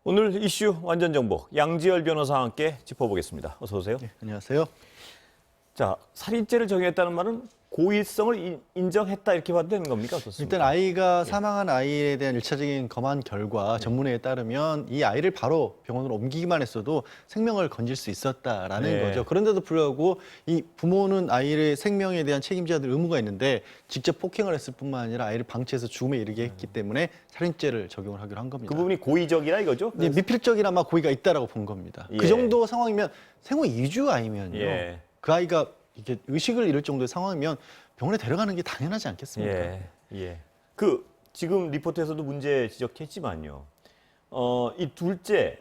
오늘 이슈 완전 정보 양지열 변호사와 함께 짚어보겠습니다. 어서 오세요. 네, 안녕하세요. 자, 살인죄를 정했다는 말은 고의성을 인정했다 이렇게 봐도 되는 겁니까? 어떻습니까? 일단 아이가 사망한 아이에 대한 일차적인 검안 결과 전문의에 따르면 이 아이를 바로 병원으로 옮기기만 했어도 생명을 건질 수 있었다라는 네. 거죠. 그런데도 불구하고 이 부모는 아이의 생명에 대한 책임져야 될 의무가 있는데 직접 폭행을 했을 뿐만 아니라 아이를 방치해서 죽음에 이르게 했기 때문에 살인죄를 적용을 하기로 한 겁니다. 그 부분이 고의적이라 이거죠? 네, 미필적이나마 고의가 있다라고 본 겁니다. 예. 그 정도 상황이면 생후 2주 아이면요. 예. 그 아이가 이렇게 의식을 잃을 정도의 상황이면 병원에 데려가는 게 당연하지 않겠습니까? 예. 그 지금 리포트에서도 문제 지적했지만요. 이 첫째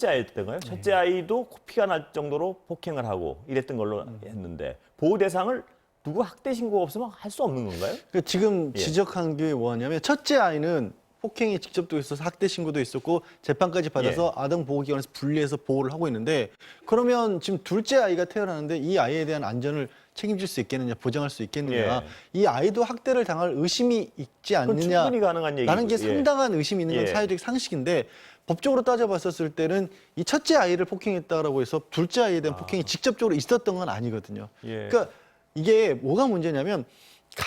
아이였던가요? 첫째 아이도 코피가 날 정도로 폭행을 하고 이랬던 걸로 했는데 보호 대상을 누구 학대 신고가 없으면 할 수 없는 건가요? 그러니까 지금 예. 지적한 게 뭐냐면 첫째 아이는 폭행이 직접도 있어서 학대 신고도 있었고 재판까지 받아서 아동보호기관에서 분리해서 보호를 하고 있는데 그러면 지금 둘째 아이가 태어나는데 이 아이에 대한 안전을 책임질 수 있겠느냐, 보장할 수 있겠느냐, 이 아이도 학대를 당할 의심이 있지 그건 않느냐 충분히 가능한 얘기고. 라는 게 상당한 의심이 있는 건 예. 사회적 상식인데 법적으로 따져봤었을 때는 이 첫째 아이를 폭행했다라고 해서 둘째 아이에 대한 폭행이 직접적으로 있었던 건 아니거든요. 예. 그러니까 이게 뭐가 문제냐면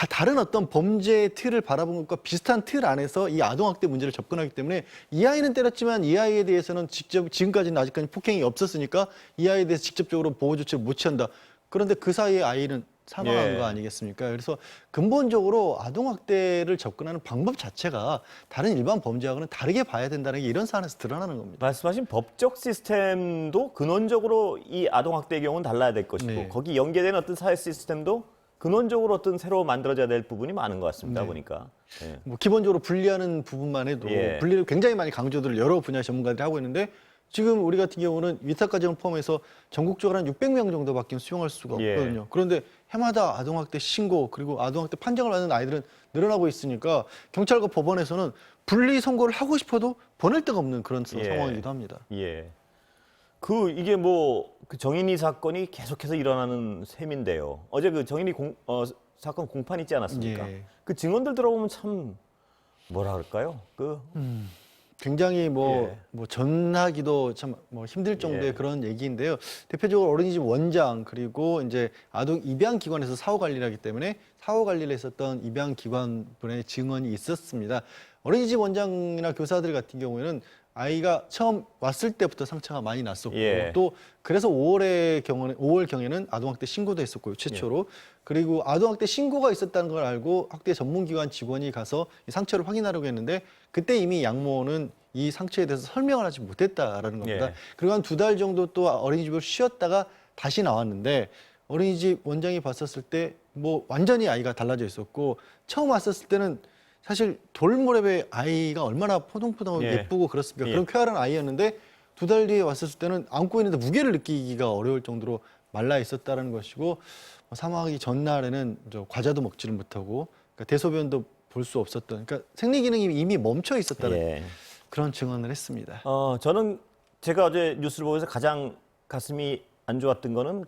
다른 어떤 범죄의 틀을 바라본 것과 비슷한 틀 안에서 이 아동학대 문제를 접근하기 때문에 이 아이는 때렸지만 이 아이에 대해서는 지금까지는 아직까지 폭행이 없었으니까 이 아이에 대해서 직접적으로 보호 조치를 못 취한다. 그런데 그 사이에 아이는 사망한 거 아니겠습니까? 그래서 근본적으로 아동학대를 접근하는 방법 자체가 다른 일반 범죄하고는 다르게 봐야 된다는 게 이런 사안에서 드러나는 겁니다. 말씀하신 법적 시스템도 근원적으로 이 아동학대의 경우는 달라야 될 것이고 네. 거기 연계된 어떤 사회 시스템도 근원적으로 어떤 새로 만들어져야 될 부분이 많은 것 같습니다. 네. 보니까. 예. 뭐 기본적으로 분리하는 부분만 해도 분리를 굉장히 많이 강조들을 여러 분야 전문가들이 하고 있는데 지금 우리 같은 경우는 위탁가정을 포함해서 전국적으로 한 600명 정도밖에 수용할 수가 없거든요. 그런데 해마다 아동학대 신고 그리고 아동학대 판정을 받는 아이들은 늘어나고 있으니까 경찰과 법원에서는 분리 선고를 하고 싶어도 보낼 데가 없는 그런 상황이기도 합니다. 예. 이게 그 정인이 사건이 계속해서 일어나는 셈인데요. 어제 그 정인이 사건 공판 있지 않았습니까? 예. 그 증언들 들어보면 참 뭐라 그럴까요? 굉장히 예. 전하기도 참 힘들 정도의 그런 얘기인데요. 대표적으로 어린이집 원장 그리고 이제 아동 입양 기관에서 사후 관리를 하기 때문에 사후 관리를 했었던 입양 기관 분의 증언이 있었습니다. 어린이집 원장이나 교사들 같은 경우에는 아이가 처음 왔을 때부터 상처가 많이 났었고 또 그래서 5월 경에는 아동학대 신고도 했었고요, 최초로. 그리고 아동학대 신고가 있었다는 걸 알고 학대 전문기관 직원이 가서 이 상처를 확인하려고 했는데 그때 이미 양모는 이 상처에 대해서 설명을 하지 못했다라는 겁니다. 그리고 한 2달 정도 또 어린이집을 쉬었다가 다시 나왔는데 어린이집 원장이 봤었을 때 완전히 아이가 달라져 있었고 처음 왔었을 때는 사실 돌무렵의 아이가 얼마나 포동포동하고 예쁘고 그렇습니까? 그런 쾌활한 아이였는데 2달 뒤에 왔었을 때는 안고 있는데 무게를 느끼기가 어려울 정도로 말라 있었다는 것이고 사망하기 전날에는 과자도 먹지를 못하고 그러니까 대소변도 볼 수 없었던 그러니까 생리 기능이 이미 멈춰 있었다는 그런 증언을 했습니다. 저는 제가 어제 뉴스를 보면서 가장 가슴이 안 좋았던 거는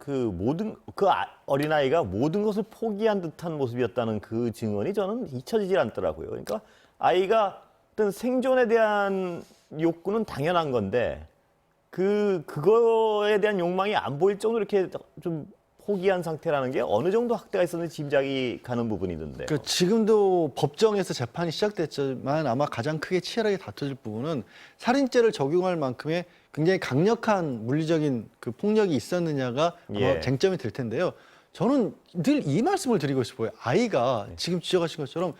어린아이가 모든 것을 포기한 듯한 모습이었다는 그 증언이 저는 잊혀지질 않더라고요. 그러니까 아이가 어떤 생존에 대한 욕구는 당연한 건데 그거에 대한 욕망이 안 보일 정도로 이렇게 좀 포기한 상태라는 게 어느 정도 학대가 있었는지 짐작이 가는 부분이던데요. 그러니까 지금도 법정에서 재판이 시작됐지만 아마 가장 크게 치열하게 다퉈질 부분은 살인죄를 적용할 만큼의 굉장히 강력한 물리적인 그 폭력이 있었느냐가 아마 쟁점이 될 텐데요. 저는 늘 이 말씀을 드리고 싶어요. 아이가 지금 지적하신 것처럼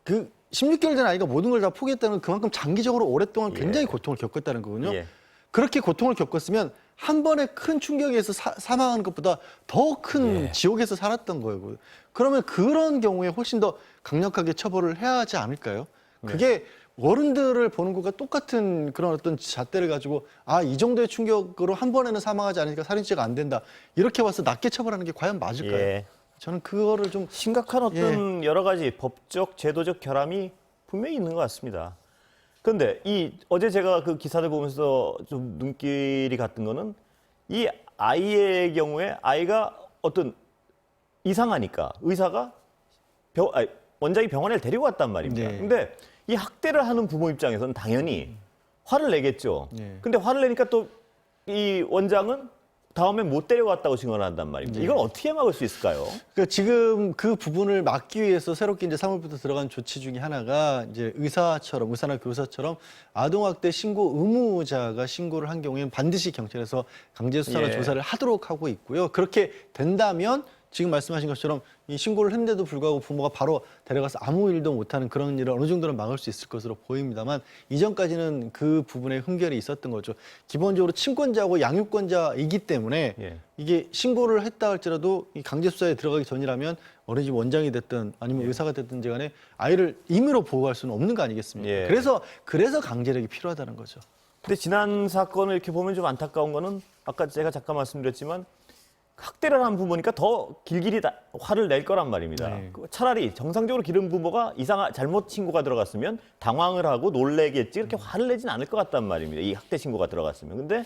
그 16개월 된 아이가 모든 걸 다 포기했다는 건 그만큼 장기적으로 오랫동안 굉장히 고통을 겪었다는 거거든요. 그렇게 고통을 겪었으면 한 번의 큰 충격에서 사망하는 것보다 더 큰 지옥에서 살았던 거예요. 그러면 그런 경우에 훨씬 더 강력하게 처벌을 해야 하지 않을까요? 그게 어른들을 보는 것과 똑같은 그런 어떤 잣대를 가지고 이 정도의 충격으로 한 번에는 사망하지 않으니까 살인죄가 안 된다. 이렇게 봐서 낮게 처벌하는 게 과연 맞을까요? 저는 그거를 좀 심각한 어떤 여러 가지 법적, 제도적 결함이 분명히 있는 것 같습니다. 그런데 어제 제가 그 기사를 보면서 좀 눈길이 갔던 거는 이 아이의 경우에 아이가 어떤 이상하니까 의사가 원장이 병원에 데리고 갔단 말입니다. 근데 이 학대를 하는 부모 입장에서는 당연히 화를 내겠죠. 예. 근데 화를 내니까 또 이 원장은 다음에 못 데려갔다고 증언을 한단 말입니다. 이걸 어떻게 막을 수 있을까요? 그러니까 지금 그 부분을 막기 위해서 새롭게 이제 3월부터 들어간 조치 중에 하나가 이제 의사나 교사처럼 아동학대 신고 의무자가 신고를 한 경우에는 반드시 경찰에서 강제 수사나 예. 조사를 하도록 하고 있고요. 그렇게 된다면 지금 말씀하신 것처럼 이 신고를 했는데도 불구하고 부모가 바로 데려가서 아무 일도 못하는 그런 일을 어느 정도는 막을 수 있을 것으로 보입니다만 이전까지는 그 부분에 흠결이 있었던 거죠. 기본적으로 친권자하고 양육권자이기 때문에 예. 이게 신고를 했다 할지라도 이 강제 수사에 들어가기 전이라면 어린이집 원장이 됐든 아니면 의사가 됐든지 간에 아이를 임의로 보호할 수는 없는 거 아니겠습니까? 예. 그래서 강제력이 필요하다는 거죠. 근데 지난 사건을 이렇게 보면 좀 안타까운 거는 아까 제가 잠깐 말씀드렸지만 학대를 한 부모니까 더 길길이 화를 낼 거란 말입니다. 네. 차라리 정상적으로 기른 부모가 잘못 신고가 들어갔으면 당황을 하고 놀래겠지 그렇게 화를 내진 않을 것 같단 말입니다. 이 학대 신고가 들어갔으면. 근데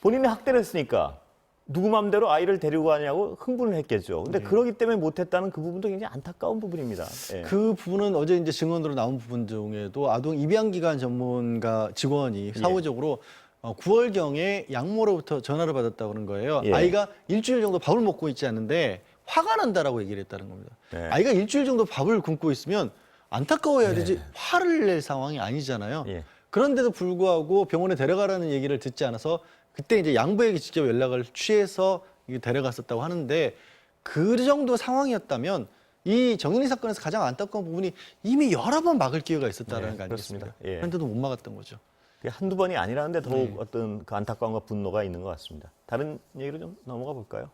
본인이 학대를 했으니까 누구 맘대로 아이를 데리고 가냐고 흥분을 했겠죠. 근데 그러기 때문에 못했다는 그 부분도 굉장히 안타까운 부분입니다. 예. 그 부분은 어제 이제 증언으로 나온 부분 중에도 아동 입양기관 전문가 직원이 사후적으로 9월경에 양모로부터 전화를 받았다고 그런 거예요. 예. 아이가 일주일 정도 밥을 먹고 있지 않는데 화가 난다라고 얘기를 했다는 겁니다. 네. 아이가 일주일 정도 밥을 굶고 있으면 안타까워해야 되지 화를 낼 상황이 아니잖아요. 예. 그런데도 불구하고 병원에 데려가라는 얘기를 듣지 않아서 그때 이제 양부에게 직접 연락을 취해서 데려갔었다고 하는데 그 정도 상황이었다면 이 정인이 사건에서 가장 안타까운 부분이 이미 여러 번 막을 기회가 있었다는 네, 거 아니겠습니까? 그렇습니다. 예. 그런데도 못 막았던 거죠. 그게 한두 번이 아니라는데 더욱 네. 어떤 그 안타까움과 분노가 있는 것 같습니다. 다른 얘기로 좀 넘어가 볼까요?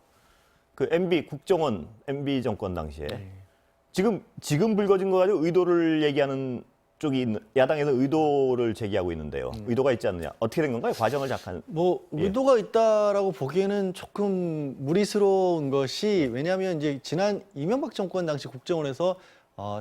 그 MB 국정원 MB 정권 당시에 네. 지금 불거진 거 가지고 의도를 얘기하는 쪽이 야당에서 의도를 제기하고 있는데요. 의도가 있지 않느냐? 어떻게 된 건가요? 과정을 잠깐. 뭐 예. 의도가 있다라고 보기에는 조금 무리스러운 것이 왜냐하면 이제 지난 이명박 정권 당시 국정원에서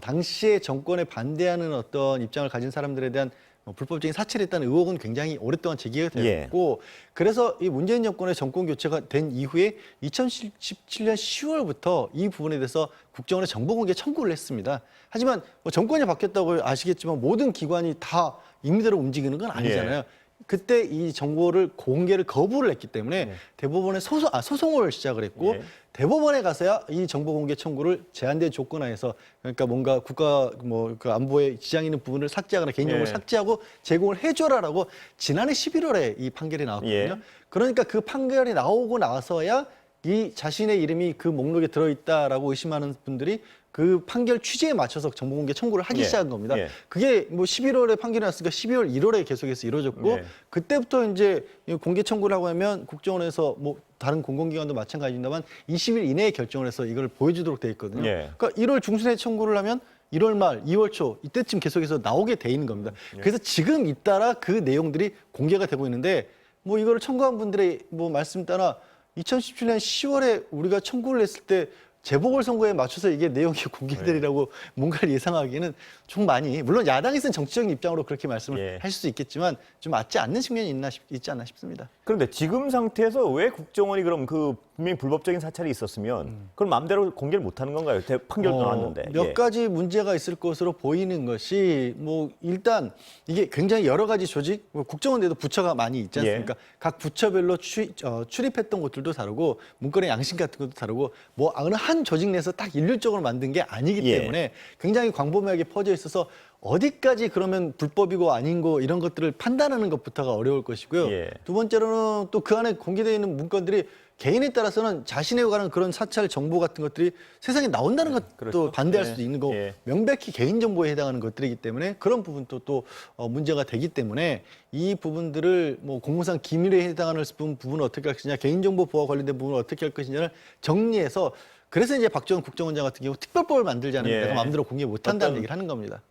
당시의 정권에 반대하는 어떤 입장을 가진 사람들에 대한 불법적인 사찰을 했다는 의혹은 굉장히 오랫동안 제기가 됐고 그래서 이 문재인 정권의 정권 교체가 된 이후에 2017년 10월부터 이 부분에 대해서 국정원에 정보 공개 청구를 했습니다. 하지만 뭐 정권이 바뀌었다고 아시겠지만 모든 기관이 다 임의대로 움직이는 건 아니잖아요. 그때 이 정보를 공개를 거부를 했기 때문에 대법원에 소송을 시작을 했고 대법원에 가서야 이 정보 공개 청구를 제한된 조건 하에서 그러니까 뭔가 국가 그 안보에 지장 있는 부분을 삭제하거나 개인정보를 삭제하고 제공을 해줘라라고 지난해 11월에 이 판결이 나왔거든요. 그러니까 그 판결이 나오고 나서야 이 자신의 이름이 그 목록에 들어있다라고 의심하는 분들이 그 판결 취지에 맞춰서 정보공개 청구를 하기 시작한 겁니다. 그게 뭐 11월에 판결이 났으니까 12월, 1월에 계속해서 이루어졌고 그때부터 이제 공개 청구를 하고 하면 국정원에서 뭐 다른 공공기관도 마찬가지입니다만 20일 이내에 결정을 해서 이걸 보여주도록 돼 있거든요. 그러니까 1월 중순에 청구를 하면 1월 말, 2월 초 이때쯤 계속해서 나오게 돼 있는 겁니다. 그래서 지금 잇따라 그 내용들이 공개가 되고 있는데 뭐 이거를 청구한 분들의 뭐 말씀 따라 2017년 10월에 우리가 청구를 했을 때 재보궐선거에 맞춰서 이게 내용이 공개되리라고 뭔가를 예상하기에는 좀 많이 물론 야당에서는 정치적인 입장으로 그렇게 말씀을 하실 수 있겠지만 좀 맞지 않는 측면이 있지 않나 싶습니다. 그런데 지금 상태에서 왜 국정원이 그럼 그 분명히 불법적인 사찰이 있었으면 그걸 마음대로 공개를 못하는 건가요? 판결도 나왔는데. 몇 가지 문제가 있을 것으로 보이는 것이 뭐 일단 이게 굉장히 여러 가지 조직, 국정원에도 부처가 많이 있지 않습니까? 각 부처별로 출입했던 곳들도 다르고 문건의 양식 같은 것도 다르고 뭐 어느 한 조직 내에서 딱 일률적으로 만든 게 아니기 때문에 굉장히 광범위하게 퍼져 있어서 어디까지 그러면 불법이고 아닌고 이런 것들을 판단하는 것부터가 어려울 것이고요. 두 번째로는 또 그 안에 공개되어 있는 문건들이 개인에 따라서는 자신에 관한 그런 사찰 정보 같은 것들이 세상에 나온다는 것도 반대할 수도 있는 거고 명백히 개인정보에 해당하는 것들이기 때문에 그런 부분도 또 문제가 되기 때문에 이 부분들을 뭐 공무상 기밀에 해당하는 부분을 어떻게 할 것이냐 개인정보 보호와 관련된 부분을 어떻게 할 것이냐를 정리해서 그래서 이제 박지원 국정원장 같은 경우 특별법을 만들자는 내가 마음대로 공개 못한다는 얘기를 하는 겁니다.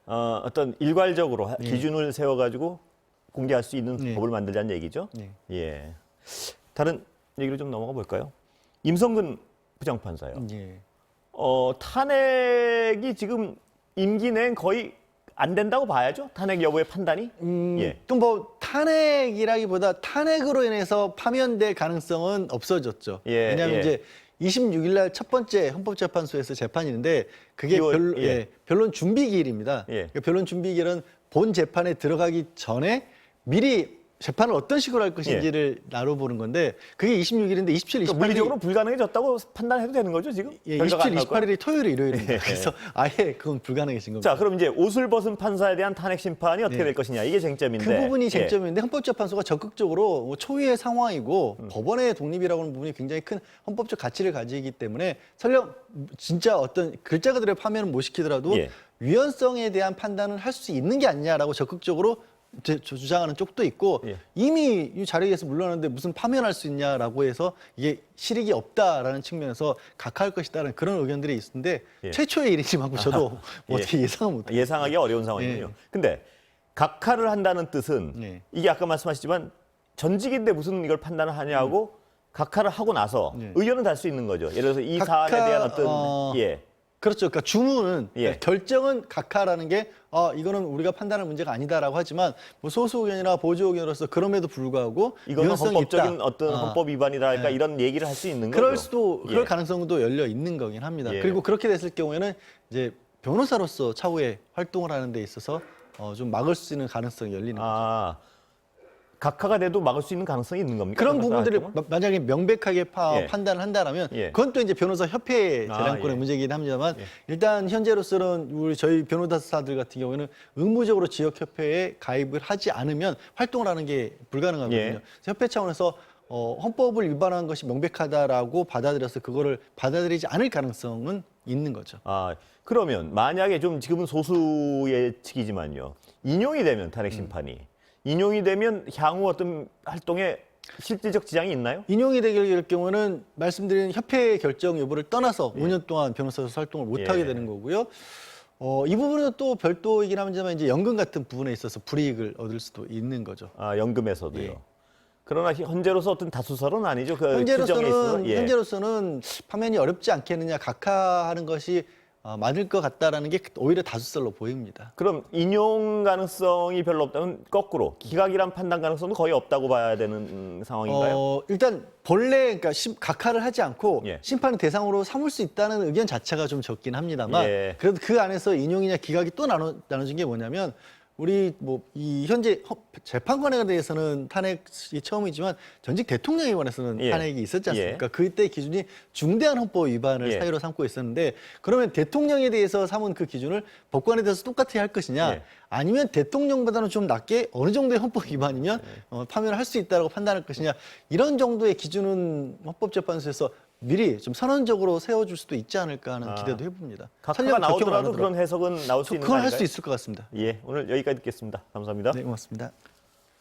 어떤 일괄적으로 기준을 세워가지고 공개할 수 있는 법을 만들자는 얘기죠. 다른 얘기로 좀 넘어가 볼까요? 임성근 부장판사요. 탄핵이 지금 임기 내엔 거의 안 된다고 봐야죠? 탄핵 여부의 판단이? 또 뭐 탄핵이라기보다 탄핵으로 인해서 파면될 가능성은 없어졌죠. 왜냐하면 이제 26일 날 첫 번째 헌법재판소에서 재판이 있는데 그게 변론 준비 기일입니다. 그러니까 변론 준비 기일은 본 재판에 들어가기 전에 미리 재판을 어떤 식으로 할 것인지를 나눠보는 건데 그게 26일인데 27, 28일이 물리적으로 불가능해졌다고 판단해도 되는 거죠 지금? 예, 결과가 27, 안 나올 거예요? 28일이 토요일, 일요일입니다. 그래서 아예 그건 불가능해진 겁니다. 자, 그럼 이제 옷을 벗은 판사에 대한 탄핵 심판이 어떻게 될 것이냐 이게 쟁점인데. 그 부분이 예. 쟁점인데 헌법재판소가 적극적으로 뭐 초유의 상황이고 법원의 독립이라고 하는 부분이 굉장히 큰 헌법적 가치를 가지기 때문에 설령 진짜 어떤 글자 그대로 파면은 못 시키더라도 예. 위헌성에 대한 판단을 할 수 있는 게 아니냐라고 적극적으로 주장하는 쪽도 있고 예. 이미 이 자리에서 물러났는데 무슨 파면할 수 있냐라고 해서 이게 실익이 없다라는 측면에서 각하할 것이다라는 그런 의견들이 있는데 예. 최초의 일이지만 저도 뭐 예. 어떻게 예상은 못해요. 예상하기 어려운 상황이군요. 예. 근데 각하를 한다는 뜻은 예. 이게 아까 말씀하셨지만 전직인데 무슨 이걸 판단을 하냐고 각하를 하고 나서 예. 의견을 달 수 있는 거죠. 예를 들어서 이 각하, 사안에 대한 어떤 예. 그렇죠. 그러니까 주문은 예. 결정은 각하라는 게 이거는 우리가 판단할 문제가 아니다라고 하지만 뭐 소수 의견이나 보조 의견으로서 그럼에도 불구하고 이거는 유연성이 헌법적인 있다. 어떤 헌법 위반이랄까 예. 이런 얘기를 할 수 있는 거죠. 그럴 수도 그럴 예. 가능성도 열려 있는 거긴 합니다. 예. 그리고 그렇게 됐을 경우에는 이제 변호사로서 차후에 활동을 하는 데 있어서 좀 막을 수 있는 가능성이 열리는 거죠. 아, 각하가 돼도 막을 수 있는 가능성이 있는 겁니까? 그런 변호사 부분들을 활동은? 만약에 명백하게 예. 판단을 한다면 예. 그건 또 이제 변호사 협회의 아, 재량권의 예. 문제이긴 합니다만 예. 일단 현재로서는 저희 변호사들 같은 경우에는 의무적으로 지역 협회에 가입을 하지 않으면 활동을 하는 게 불가능하거든요. 예. 그래서 협회 차원에서 헌법을 위반한 것이 명백하다라고 받아들여서 그거를 받아들이지 않을 가능성은 있는 거죠. 아, 그러면 만약에 좀 지금은 소수의 측이지만요. 인용이 되면 탄핵 심판이 인용이 되면 향후 어떤 활동에 실질적 지장이 있나요? 인용이 되게 될 경우는 말씀드린 협회의 결정 여부를 떠나서 5년 동안 변호사로서 활동을 못 하게 예. 되는 거고요. 이 부분은 또 별도이긴 합니다만 이제 연금 같은 부분에 있어서 불이익을 얻을 수도 있는 거죠. 아, 연금에서도요. 예. 그러나 현재로서 어떤 다수설은 아니죠. 그 규정에 있어서. 예. 현재로서는 파면이 어렵지 않겠느냐 각하하는 것이 맞을 것 같다라는 게 오히려 다수설로 보입니다. 그럼 인용 가능성이 별로 없다면 거꾸로 기각이란 판단 가능성도 거의 없다고 봐야 되는 상황인가요? 일단 본래 그러니까 각하를 하지 않고 예. 심판의 대상으로 삼을 수 있다는 의견 자체가 좀 적긴 합니다만 예. 그래도 그 안에서 인용이냐 기각이 또 나눠진 게 뭐냐면 우리 뭐 이 현재 재판관에 대해서는 탄핵이 처음이지만 전직 대통령에 관해서는 예. 탄핵이 있었지 않습니까? 예. 그때 기준이 중대한 헌법 위반을 예. 사유로 삼고 있었는데 그러면 대통령에 대해서 삼은 그 기준을 법관에 대해서 똑같이 할 것이냐 예. 아니면 대통령보다는 좀 낮게 어느 정도의 헌법 위반이면 파면을 할 수 있다고 판단할 것이냐 이런 정도의 기준은 헌법재판소에서 미리 좀 선언적으로 세워줄 수도 있지 않을까 하는 기대도 해봅니다. 각하가 설령 결정을 안 나오더라도 하더라도. 그런 해석은 나올 수 있는 거 그건 할 아닌가요? 수 있을 것 같습니다. 예, 오늘 여기까지 듣겠습니다. 감사합니다. 네, 고맙습니다.